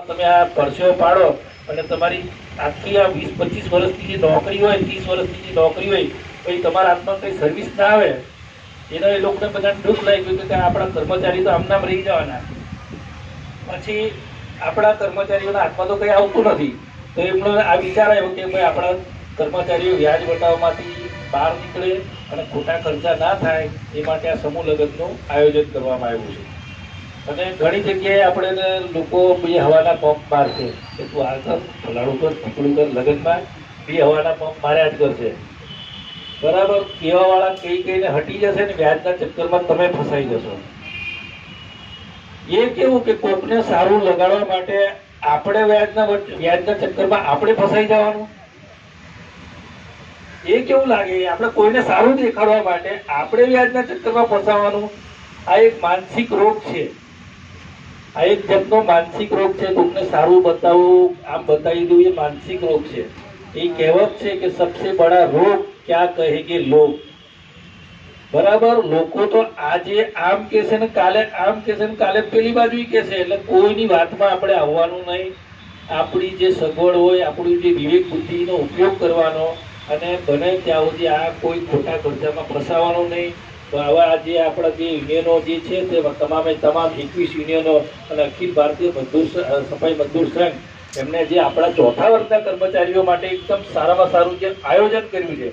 તમે આ પરસેવો પાડો અને તમારી આખી આ 20-25 વર્ષની જે નોકરી હોય, 30 વર્ષની જે નોકરી હોય, પછી તમારા હાથમાં કઈ સર્વિસ ના આવે, એનો એ લોકોને બધાને દુઃખ લાગ્યું કે આપણા કર્મચારી તો આમનામ રહી જવાના. પછી આપણા કર્મચારીઓના હાથમાં તો કંઈ આવતું નથી, તો એમનો આ વિચાર આવ્યો કે ભાઈ આપણા કર્મચારીઓ વ્યાજ વટાવમાંથી બહાર નીકળે અને ખોટા ખર્ચા ના થાય એ માટે આ સમૂહ લગ્નનું આયોજન કરવામાં આવ્યું છે. અને ઘણી જગ્યાએ આપણે લોકો બે હવાના પંપ મારશે કે તું આ કર, ફલાણું કર, ઢીકડું કર, લગ્નમાં બે હવાના પંપ માર્યા જ કરશે. બરાબર, કહેવાવાળા કહીને હટી જશે ને વ્યાજના ચક્કરમાં તમે ફસાઈ જશો. એ કેવું કે કોકને સારું લગાડવા માટે આપણે વ્યાજના ચક્કરમાં આપણે ફસાઈ જવાનું. એ કેવું લાગે, આપણે કોઈને સારું દેખાડવા માટે આપણે વ્યાજના ચક્કરમાં ફસાવાનું. આ એક માનસિક રોગ છે. આ એક જાતનો માનસિક રોગ છે. કોકને સારું બતાવવું, આમ બતાવી દઉં, એ માનસિક રોગ છે. એ કહેવત છે કે સબસે બડા રોગ ક્યાં કહેગે લોગ. બરાબર, લોકો તો આજે આમ કહેશે ને કાલે આમ કહેશે ને કાલે પેલી બાજુ કહેશે. એટલે કોઈની વાતમાં આપણે આવવાનું નહીં. આપણી જે સગવડ હોય, આપણી જે વિવેક બુદ્ધિનો ઉપયોગ કરવાનો, અને બને ત્યાં સુધી આ કોઈ ખોટા ખર્ચામાં ફસાવાનું નહીં. તો આવા જે આપણા જે યુનિયનો જે છે તે તમામે તમામ 21 યુનિયનો અને અખિલ ભારતીય મજદૂર સફાઈ મજદૂર સંઘ, એમને જે આપણા ચોથા વર્ગના કર્મચારીઓ માટે એકદમ સારામાં સારું જે આયોજન કર્યું છે,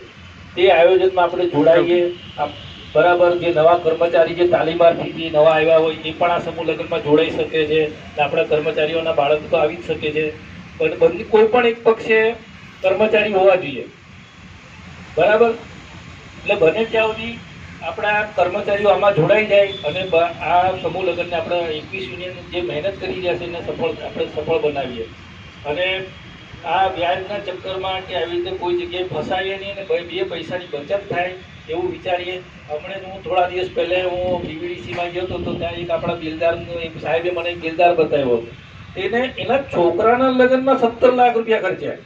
તે આયોજનમાં આપણે જોડાઈએ. બરાબર, જે નવા કર્મચારી જે તાલીમાર્થી નવા આવ્યા હોય એ પણ આ સમૂહ લગ્નમાં જોડાઈ શકે છે. આપણા કર્મચારીઓના બાળક તો આવી જ શકે છે, પણ બંને કોઈ પણ એક પક્ષે કર્મચારી હોવા જોઈએ. બરાબર, એટલે બને ત્યાં સુધી આપણા કર્મચારીઓ આમાં જોડાઈ જાય અને આ સમૂહ લગ્નને આપણે 21 યુનિયન જે મહેનત કરી રહ્યા છે એને આપણે સફળ બનાવીએ. અને આ વ્યાજના ચક્કરમાં કે આવી રીતે કોઈ જગ્યાએ ફસાઈએ નહીં અને બે પૈસાની બચત થાય એવું વિચારીએ. હમણાં હું થોડા દિવસ પહેલા હું બીવીડીસીમાં ગયો હતો, તો ત્યાં એક આપણા બિલદારનો એક સાહેબે મને એક બિલદાર બતાવ્યો હતો. એને એના છોકરાના લગ્નમાં 17 લાખ રૂપિયા ખર્ચ્યા.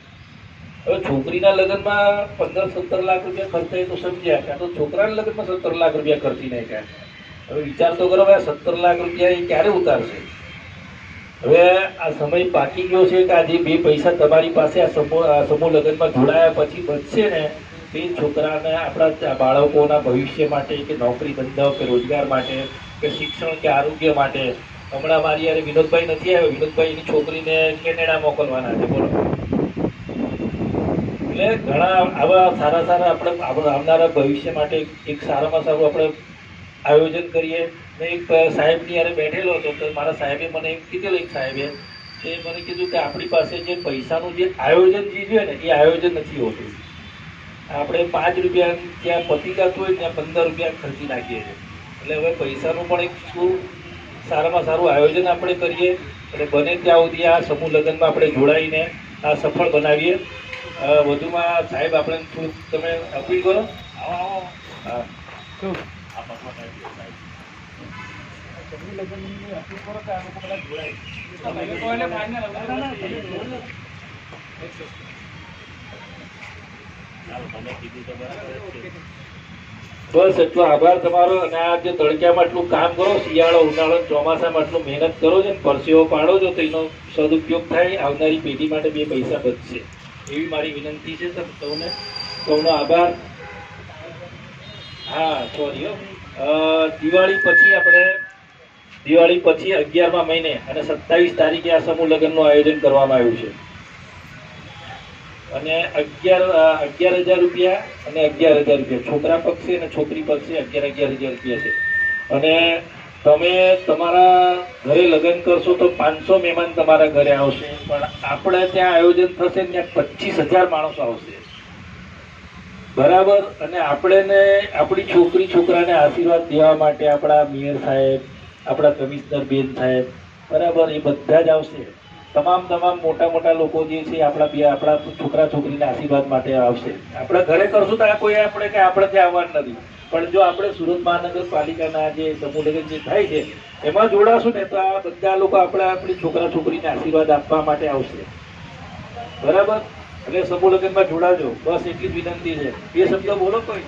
હવે છોકરીના લગ્નમાં 15-17 લાખ રૂપિયા ખર્ચાય તો સમજ્યા, કે આ તો છોકરાના લગ્નમાં 17 લાખ રૂપિયા ખર્ચી નાખ્યા. હવે વિચાર તો કરો, ભાઈ 17 લાખ રૂપિયા એ ક્યારે ઉતારશે? હવે આ સમય પાકી ગયો છે કે આજે બે પૈસા તમારી પાસે આ સમૂહ લગ્નમાં જોડાયા પછી બચશે ને, તે છોકરાને આપણા બાળકોના ભવિષ્ય માટે, કે નોકરી ધંધો કે રોજગાર માટે, કે શિક્ષણ કે આરોગ્ય માટે. હમણાં મારી યારે વિનોદભાઈ નથી આવ્યો, વિનોદભાઈની છોકરીને કેનેડા મોકલવાના છે, બોલો. એટલે ઘણા આવા સારા સારા આપણે આવનારા ભવિષ્ય માટે એક સારામાં સારું આપણે આયોજન કરીએ. મેં એક સાહેબની યારે બેઠેલો હતો, તો મારા સાહેબે મને એમ કીધેલું, એક સાહેબે એ મને કીધું કે આપણી પાસે જે પૈસાનું જે આયોજન જે છે ને, એ આયોજન નથી હોતું. આપણે 5 રૂપિયા ત્યાં પતી જતું હોય ત્યાં 15 રૂપિયા ખર્ચી નાખીએ છીએ. એટલે હવે પૈસાનું પણ એક શું સારામાં સારું આયોજન આપણે કરીએ અને બને ત્યાં સુધી આ સમૂહ લગ્નમાં આપણે જોડાઈને આ સફળ બનાવીએ. વધુમાં સાહેબ આપણે થોડુંક તમે અપીલ કરો. આવો હા, શું સમૂહ લગ્નની અપીલ કરો કે આ લોકો બધા જોડાય. બસ એટલો આભાર તમારો. અને આ જે તડક્યામાં એટલું કામ કરો, શિયાળો ઉનાળો ચોમાસામાં એટલું મહેનત કરો છો, પરસેવો પાડો છો, તો એનો સદુપયોગ થાય, આવનારી પેઢી માટે બે પૈસા બચશે એવી મારી વિનંતી છે. સૌનો આભાર. હા, સોરી, દિવાળી પછી 11મા મહિને અને 27 તારીખે આ સમૂહ લગ્નનું આયોજન કરવામાં આવ્યું છે. અને 11,000 રૂપિયા અને 11,000 રૂપિયા છોકરા પક્ષે અને છોકરી પક્ષે 11,000 રૂપિયા છે. અને તમે તમારા ઘરે લગ્ન કરશો તો 500 મહેમાન તમારા ઘરે આવશે, પણ આપણે ત્યાં આયોજન થશે ત્યાં 25,000 માણસો આવશે. બરાબર, અને આપણે આપણી છોકરી છોકરાને આશીર્વાદ દેવા માટે આપણા મેયર સાહેબ, આપણા કમિશનર બેન સાહેબ, બરાબર, એ બધા જ આવશે. તમામ મોટા મોટા લોકો જે છે આપણા છોકરા છોકરીના આશીર્વાદ માટે આવશે. આપણે ઘરે કરશું તો કોઈ આપણે ત્યાં આવવાનું નથી, પણ જો આપણે સુરત મહાનગરપાલિકાના જે સમૂહ લગ્ન જે થાય છે એમાં જોડાશું ને, તો આ બધા લોકો આપણી છોકરા છોકરીને આશીર્વાદ આપવા માટે આવશે. બરાબર, એટલે સમૂહ લગ્નમાં જોડાજો, બસ એટલી જ વિનંતી છે. બે શબ્દ બોલો કોઈ.